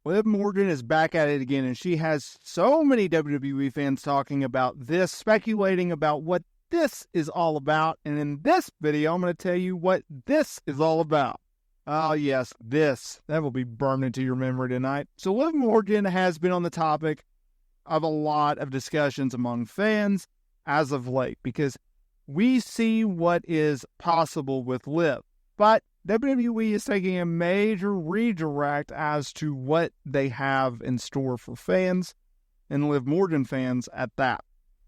Liv Morgan is back at it again, and she has so many WWE fans talking about this, speculating about what this is all about. And in this video, I'm going to tell you what this is all about. Oh, yes, this. That will be burned into your memory tonight. So Liv Morgan has been on the topic of a lot of discussions among fans as of late, because we see what is possible with Liv. But WWE is taking a major redirect as to what they have in store for fans, and Liv Morgan fans at that.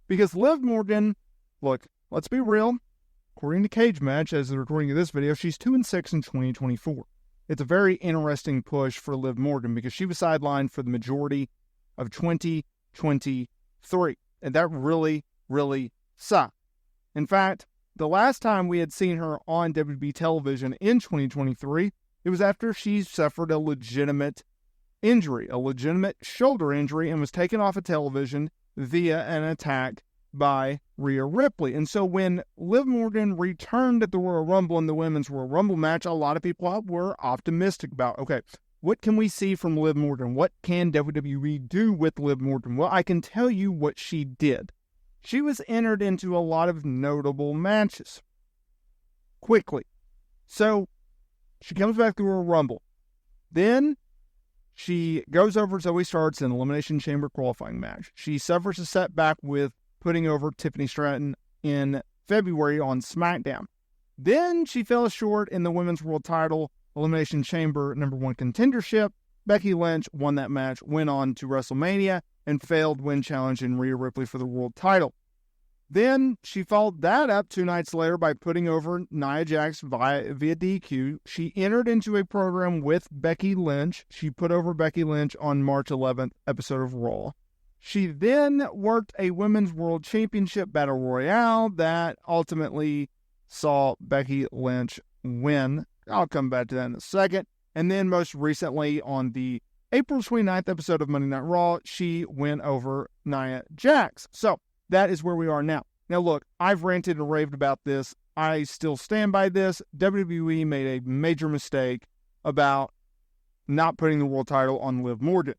Because Liv Morgan, look, let's be real, according to Cage Match, as the recording of this video, she's 2-6 in 2024. It's a very interesting push for Liv Morgan because she was sidelined for the majority of 2023, and that really, really sucked. In fact, the last time we had seen her on WWE television in 2023, it was after she suffered a legitimate injury, a legitimate shoulder injury, and was taken off of television via an attack by Rhea Ripley. And so when Liv Morgan returned at the Royal Rumble in the Women's Royal Rumble match, a lot of people were optimistic about, okay, what can we see from Liv Morgan? What can WWE do with Liv Morgan? Well, I can tell you what she did. She was entered into a lot of notable matches quickly. So she comes back to the Royal Rumble. Then she goes over Zoe Starks in an Elimination Chamber qualifying match. She suffers a setback with putting over Tiffany Stratton in February on SmackDown. Then she fell short in the Women's World Title Elimination Chamber #1 contendership. Becky Lynch won that match, went on to WrestleMania, and failed when challenging Rhea Ripley for the world title. Then she followed that up 2 nights later by putting over Nia Jax via DQ. She entered into a program with Becky Lynch. She put over Becky Lynch on March 11th episode of Raw. She then worked a Women's World Championship Battle Royale that ultimately saw Becky Lynch win. I'll come back to that in a second. And then most recently on the April 29th episode of Monday Night Raw, she went over Nia Jax. So that is where we are now. Now look, I've ranted and raved about this. I still stand by this. WWE made a major mistake about not putting the world title on Liv Morgan.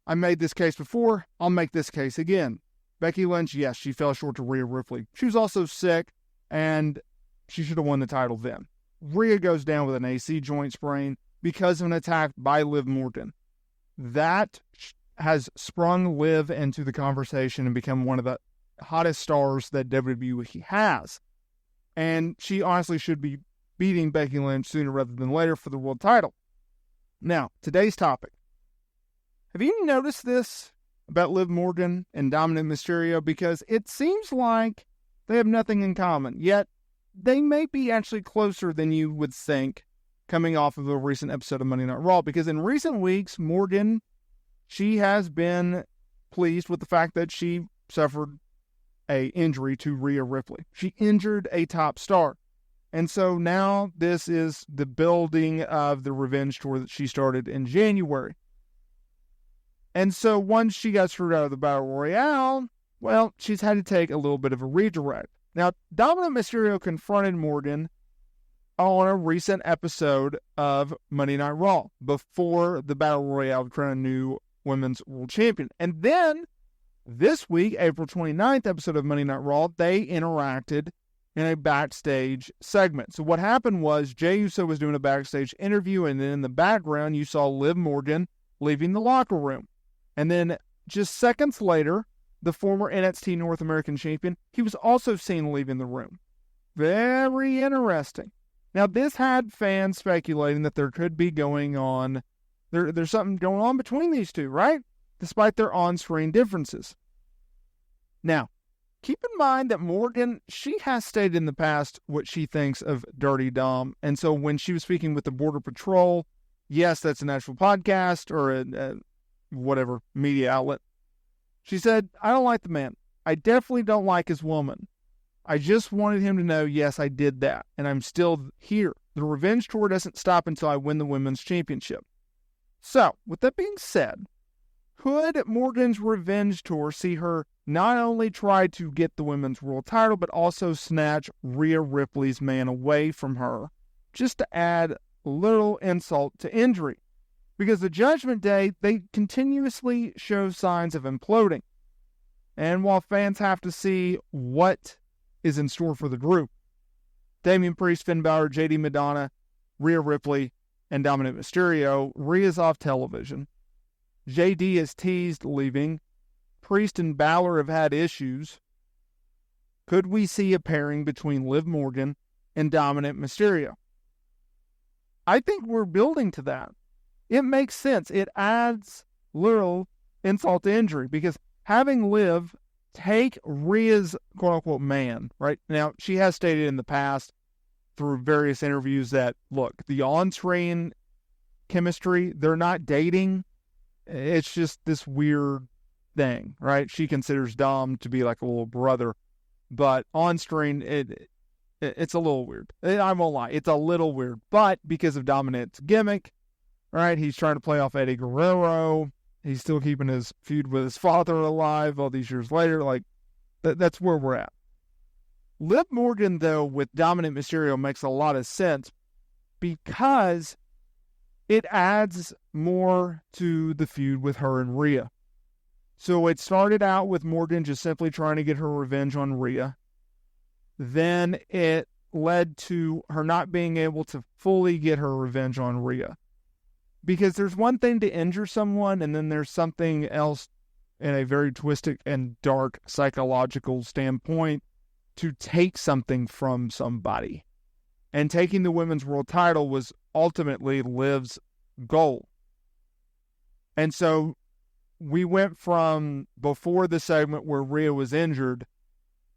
I made this case before. I'll make this case again. Becky Lynch, yes, she fell short to Rhea Ripley. She was also sick, and she should have won the title then. Rhea goes down with an AC joint sprain because of an attack by Liv Morgan. That has sprung Liv into the conversation and become one of the hottest stars that WWE has. And she honestly should be beating Becky Lynch sooner rather than later for the world title. Now, today's topic. Have you noticed this about Liv Morgan and Dominik Mysterio? Because it seems like they have nothing in common, yet they may be actually closer than you would think coming off of a recent episode of Monday Night Raw, because in recent weeks, Morgan, she has been pleased with the fact that she suffered an injury to Rhea Ripley. She injured a top star. And so now this is the building of the revenge tour that she started in January. And so once she got screwed out of the Battle Royale, well, she's had to take a little bit of a redirect. Now, Dominik Mysterio confronted Morgan on a recent episode of Monday Night Raw before the Battle Royale to crown a new Women's World Champion. And then this week, April 29th episode of Monday Night Raw, they interacted in a backstage segment. So what happened was Jey Uso was doing a backstage interview, and then in the background you saw Liv Morgan leaving the locker room. And then just seconds later, the former NXT North American champion, he was also seen leaving the room. Very interesting. Now, this had fans speculating that there could be going on, there's something going on between these two, right? Despite their on-screen differences. Now, keep in mind that Morgan, she has stated in the past what she thinks of Dirty Dom. And so when she was speaking with the Border Patrol, yes, that's an actual podcast or a whatever media outlet, she said, I don't like the man. I definitely don't like his woman. I just wanted him to know, yes, I did that, and I'm still here. The revenge tour doesn't stop until I win the women's championship. So, with that being said, could Morgan's revenge tour see her not only try to get the women's world title, but also snatch Rhea Ripley's man away from her, just to add a little insult to injury? Because the Judgment Day, they continuously show signs of imploding. And while fans have to see what is in store for the group, Damian Priest, Finn Balor, JD Madonna, Rhea Ripley, and Dominik Mysterio, Rhea's off television. JD is teased leaving. Priest and Balor have had issues. Could we see a pairing between Liv Morgan and Dominik Mysterio? I think we're building to that. It makes sense. It adds literal insult to injury because having Liv take Rhea's quote-unquote man, right? Now, she has stated in the past through various interviews that, look, the on-screen chemistry, they're not dating. It's just this weird thing, right? She considers Dom to be like a little brother, but on-screen, it's a little weird. I won't lie. It's a little weird, but because of Dominik's gimmick, right? He's trying to play off Eddie Guerrero. He's still keeping his feud with his father alive all these years later. Like, that's where we're at. Liv Morgan, though, with Dominik Mysterio makes a lot of sense because it adds more to the feud with her and Rhea. So it started out with Morgan just simply trying to get her revenge on Rhea. Then it led to her not being able to fully get her revenge on Rhea. Because there's one thing to injure someone, and then there's something else in a very twisted and dark psychological standpoint to take something from somebody. And taking the women's world title was ultimately Liv's goal. And so we went from before the segment where Rhea was injured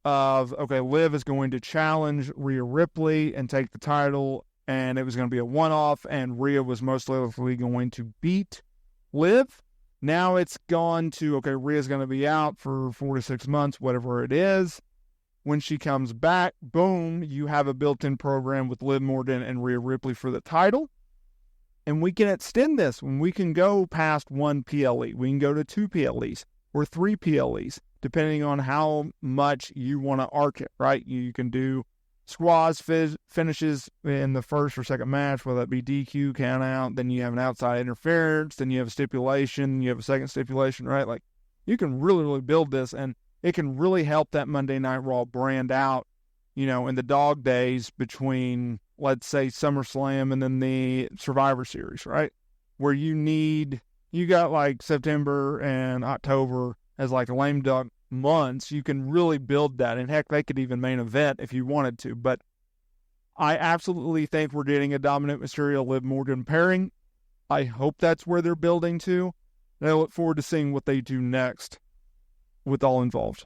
of, okay, Liv is going to challenge Rhea Ripley and take the title, and it was going to be a one-off, and Rhea was most likely going to beat Liv. Now it's gone to, okay, Rhea's going to be out for 4 to 6 months, whatever it is. When she comes back, boom, you have a built-in program with Liv Morgan and Rhea Ripley for the title. And we can extend this when we can go past 1 PLE. We can go to 2 PLEs or 3 PLEs, depending on how much you want to arc it, right? You can do squads finishes in the first or second match, whether that be DQ, count out, then you have an outside interference, then you have a stipulation, you have a second stipulation, right? Like, you can really, really build this, and it can really help that Monday Night Raw brand out, you know, in the dog days between, let's say, SummerSlam and then the Survivor Series, right? Where you got like September and October as like lame duck months. You can really build that, and heck, they could even main event if you wanted to. But I absolutely think we're getting a Dominik Mysterio Liv Morgan pairing. I hope that's where they're building to, and I look forward to seeing what they do next with all involved.